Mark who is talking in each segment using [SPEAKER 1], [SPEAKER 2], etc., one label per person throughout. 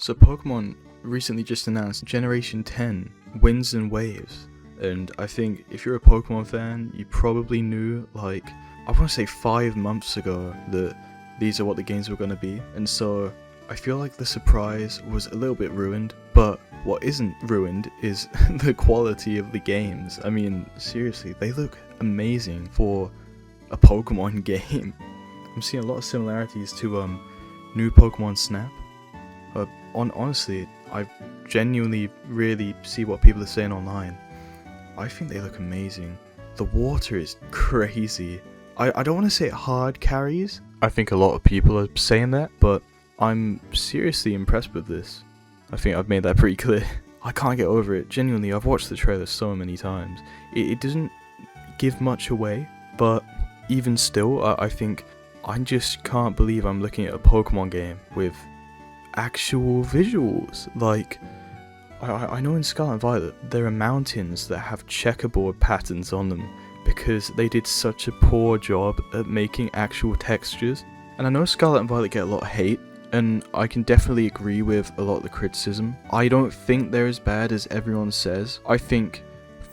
[SPEAKER 1] So Pokemon recently just announced Generation 10, Winds and Waves. And I think if you're a Pokemon fan, you probably knew, I want to say 5 months ago that these are what the games were going to be. And so I feel like the surprise was a little bit ruined, but what isn't ruined is the quality of the games. I mean, seriously, they look amazing for a Pokemon game. I'm seeing a lot of similarities to new Pokemon Snap. Honestly, I genuinely really see what people are saying online. I think they look amazing. The water is crazy. I don't want to say it hard carries. I think a lot of people are saying that, but I'm seriously impressed with this. I think I've made that pretty clear. I can't get over it. Genuinely, I've watched the trailer so many times. It doesn't give much away, but even still, I think I just can't believe I'm looking at a Pokemon game with actual visuals. I know in Scarlet and Violet there are mountains that have checkerboard patterns on them because they did such a poor job at making actual textures. And I know Scarlet and Violet get a lot of hate, and I can definitely agree with a lot of the criticism. I don't think they're as bad as everyone says. I think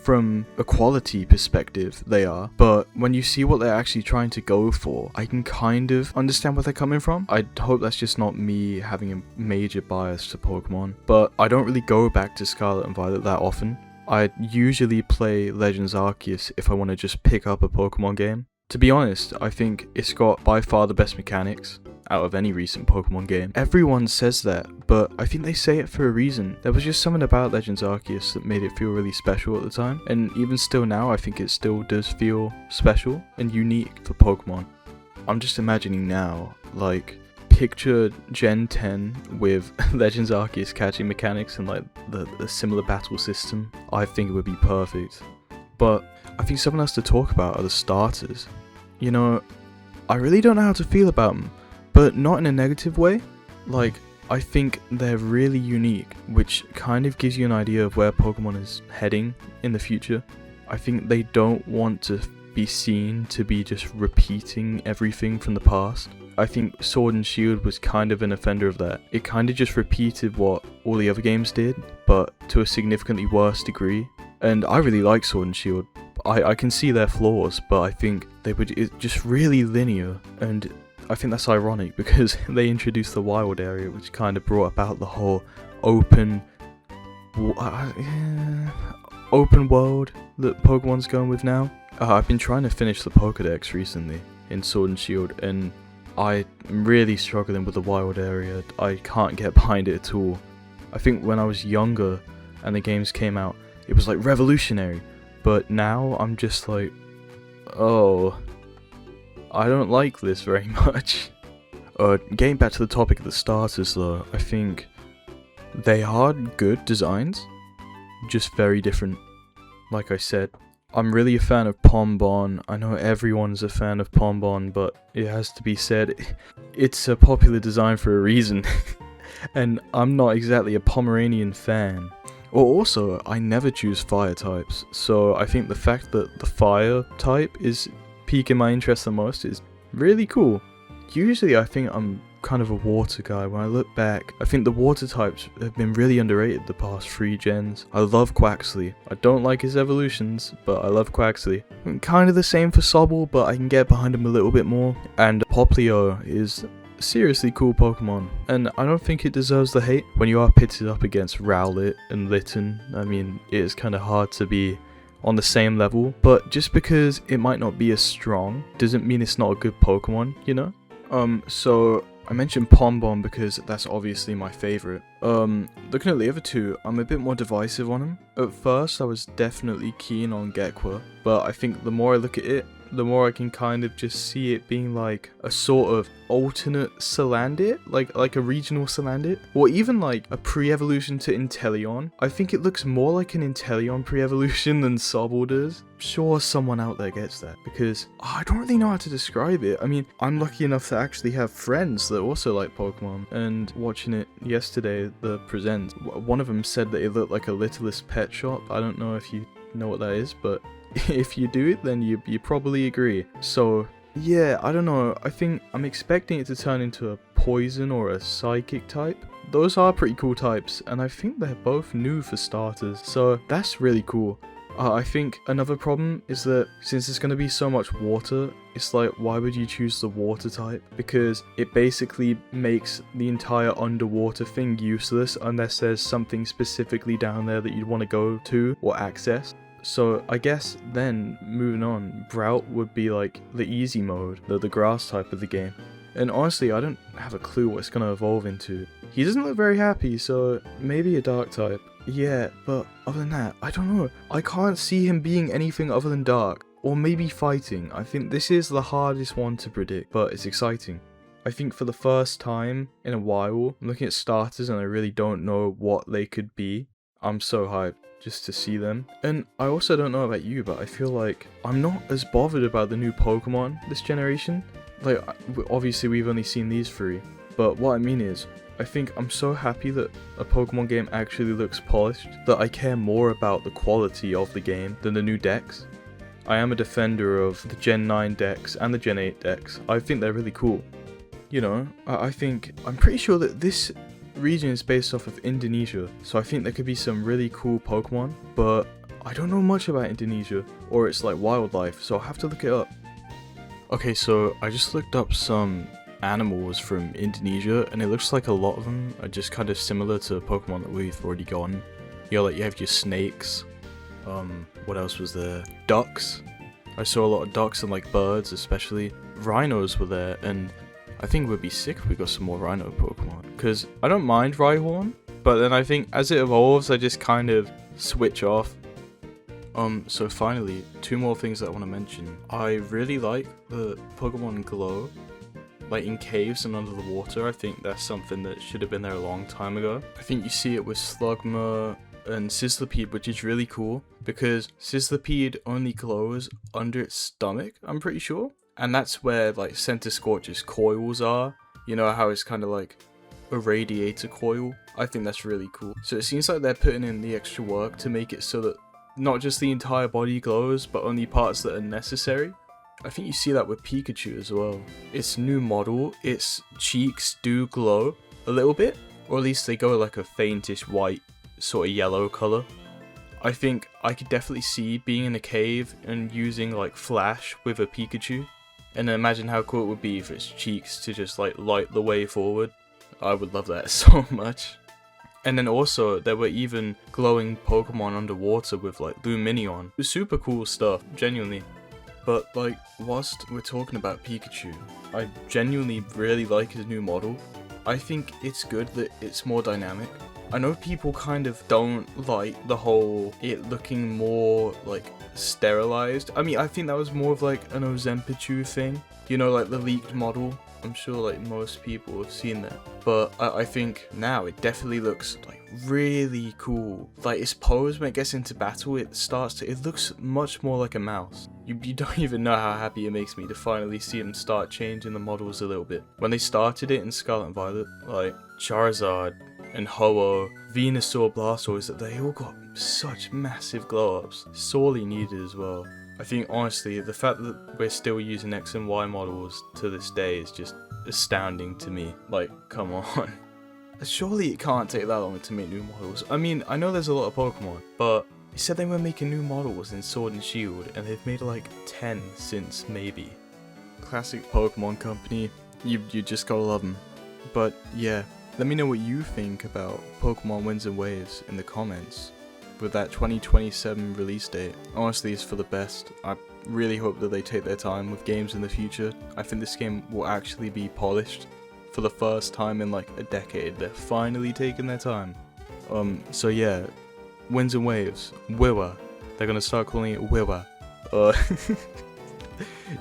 [SPEAKER 1] from a quality perspective they are, but when you see what they're actually trying to go for, I can kind of understand where they're coming from. I hope that's just not me having a major bias to Pokemon, but I don't really go back to Scarlet and Violet that often. I usually play Legends Arceus if I want to just pick up a Pokemon game. To be honest, I think it's got by far the best mechanics out of any recent Pokemon game. Everyone says that, but I think they say it for a reason. There was just something about Legends Arceus that made it feel really special at the time, and even still now I think it still does feel special and unique for Pokemon. I'm just imagining now, picture Gen 10 with Legends Arceus catching mechanics and the similar battle system. I think it would be perfect. But I think something else to talk about are the starters. You know, I really don't know how to feel about them, but not in a negative way. I think they're really unique, which kind of gives you an idea of where Pokemon is heading in the future. I think they don't want to be seen to be just repeating everything from the past. I think Sword and Shield was kind of an offender of that. It kind of just repeated what all the other games did, but to a significantly worse degree. And I really like Sword and Shield. I can see their flaws, but I think they were just really linear, and I think that's ironic because they introduced the wild area, which kind of brought about the whole open world that Pokemon's going with now. I've been trying to finish the Pokédex recently in Sword and Shield, and I'm really struggling with the wild area. I can't get behind it at all. I think when I was younger and the games came out, it was revolutionary, but now I'm just oh, I don't like this very much. Getting back to the topic of the starters though, I think they are good designs, just very different. Like I said, I'm really a fan of Pombon. I know everyone's a fan of Pombon, but it has to be said, it's a popular design for a reason. And I'm not exactly a Pomeranian fan. Also, I never choose fire types, so I think the fact that the fire type is piquing my interest the most is really cool. Usually I think I'm kind of a water guy. When I look back, I think the water types have been really underrated the past 3 gens. I love Quaxley. I don't like his evolutions, but I love Quaxley. Kind of the same for Sobble, but I can get behind him a little bit more. And Poplio is seriously cool Pokemon, and I don't think it deserves the hate. When you are pitted up against Rowlet and Litten, I mean, it is kind of hard to be on the same level, but just because it might not be as strong doesn't mean it's not a good Pokemon, you know? So I mentioned Pombon because that's obviously my favourite. Looking at the other two, I'm a bit more divisive on them. At first, I was definitely keen on Gekwa, but I think the more I look at it, the more I can kind of just see it being like a sort of alternate Salandit, like a regional Salandit, or even like a pre-evolution to Inteleon. I think it looks more like an Inteleon pre-evolution than Sobble does. Sure, someone out there gets that, because I don't really know how to describe it. I mean, I'm lucky enough to actually have friends that also like Pokemon, and watching it yesterday, the present, one of them said that it looked like a Littlest Pet Shop. I don't know if you know what that is, but if you do it, then you probably agree. So yeah, I don't know, I think I'm expecting it to turn into a poison or a psychic type, those are pretty cool types, and I think they're both new for starters, so that's really cool. I think another problem is that since there's going to be so much water, it's like, why would you choose the water type? Because it basically makes the entire underwater thing useless unless there's something specifically down there that you'd want to go to or access. So I guess then, moving on, Drought would be like the easy mode, the grass type of the game. And honestly, I don't have a clue what it's going to evolve into. He doesn't look very happy, so maybe a dark type. Yeah, but other than that, I don't know. I can't see him being anything other than dark. Or maybe fighting. I think this is the hardest one to predict, but it's exciting. I think for the first time in a while, I'm looking at starters and I really don't know what they could be. I'm so hyped just to see them. And I also don't know about you, but I feel like I'm not as bothered about the new Pokemon this generation. Like, obviously we've only seen these three, but what I mean is, I think I'm so happy that a Pokemon game actually looks polished that I care more about the quality of the game than the new decks. I am a defender of the Gen 9 decks and the Gen 8 decks. I think they're really cool. You know, I'm pretty sure that this region is based off of Indonesia, so I think there could be some really cool Pokemon, but I don't know much about Indonesia, or it's like wildlife, so I'll have to look it up. Okay, so I just looked up some animals from Indonesia, and it looks like a lot of them are just kind of similar to Pokemon that we've already gotten. You know, like you have your snakes, what else was there? Ducks. I saw a lot of ducks and like birds especially. Rhinos were there, and I think it would be sick if we got some more Rhino Pokemon. Because I don't mind Rhyhorn, but then I think as it evolves, I just kind of switch off. So finally, two more things that I want to mention. I really like the Pokemon Glow. Like in caves and under the water, I think that's something that should have been there a long time ago. I think you see it with Slugma and Sizzlipede, which is really cool because Sizzlipede only glows under its stomach, I'm pretty sure. And that's where like Center Scorch's coils are. You know how it's kind of like a radiator coil? I think that's really cool. So it seems like they're putting in the extra work to make it so that not just the entire body glows, but only parts that are necessary. I think you see that with Pikachu as well. Its new model, its cheeks do glow a little bit, or at least they go like a faintish white, sort of yellow color. I think I could definitely see being in a cave and using like Flash with a Pikachu, and then imagine how cool it would be for its cheeks to just like light the way forward. I would love that so much. And then also, there were even glowing Pokemon underwater with like Lumineon. It was super cool stuff, genuinely. But like, whilst we're talking about Pikachu, I genuinely really like his new model. I think it's good that it's more dynamic. I know people kind of don't like the whole it looking more like sterilized. I mean, I think that was more of like an Ozempichu thing. You know, like the leaked model. I'm sure like most people have seen that. But I think now it definitely looks like really cool. Like its pose when it gets into battle, it looks much more like a mouse. You don't even know how happy it makes me to finally see them start changing the models a little bit. When they started it in Scarlet and Violet, like Charizard and Ho-Oh, Venusaur, Blastoise, they all got such massive glow-ups. Sorely needed as well. I think honestly, the fact that we're still using X and Y models to this day is just astounding to me. Like, come on. Surely it can't take that long to make new models. I mean, I know there's a lot of Pokemon, but they said they were making new models in Sword and Shield, and they've made like 10 since maybe. Classic Pokemon company, you just gotta love them. But yeah, let me know what you think about Pokemon Winds and Waves in the comments. With that 2027 release date. Honestly, it's for the best. I really hope that they take their time with games in the future. I think this game will actually be polished for the first time in like a decade. They're finally taking their time. So yeah, Winds and Waves, Wiwa. They're gonna start calling it Wiwa.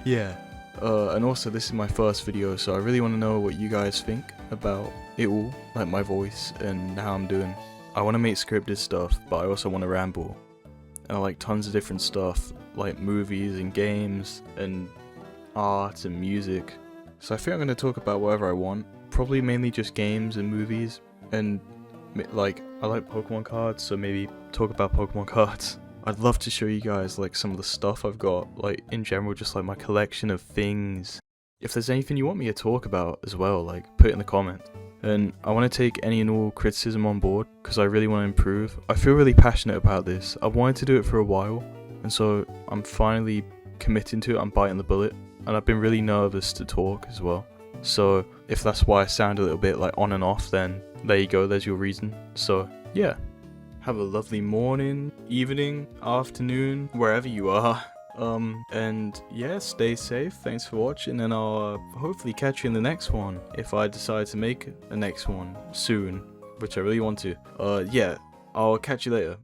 [SPEAKER 1] Yeah. And also this is my first video, so I really want to know what you guys think about it all, like my voice and how I'm doing. I want to make scripted stuff, but I also want to ramble. And I like tons of different stuff, like movies and games and art and music. So I think I'm going to talk about whatever I want. Probably mainly just games and movies. And like, I like Pokemon cards, so maybe talk about Pokemon cards. I'd love to show you guys like some of the stuff I've got, like in general, just like my collection of things. If there's anything you want me to talk about as well, like put it in the comments. and I want to take any and all criticism on board because I really want to improve. I feel really passionate about this. I've wanted to do it for a while, and so I'm finally committing to it. I'm biting the bullet, and I've been really nervous to talk as well. So if that's why I sound a little bit like on and off, then there you go, there's your reason. So yeah, have a lovely morning, evening, afternoon, wherever you are. And yeah, stay safe. Thanks for watching, and I'll hopefully catch you in the next one if I decide to make a next one soon, which I really want to. Yeah, I'll catch you later.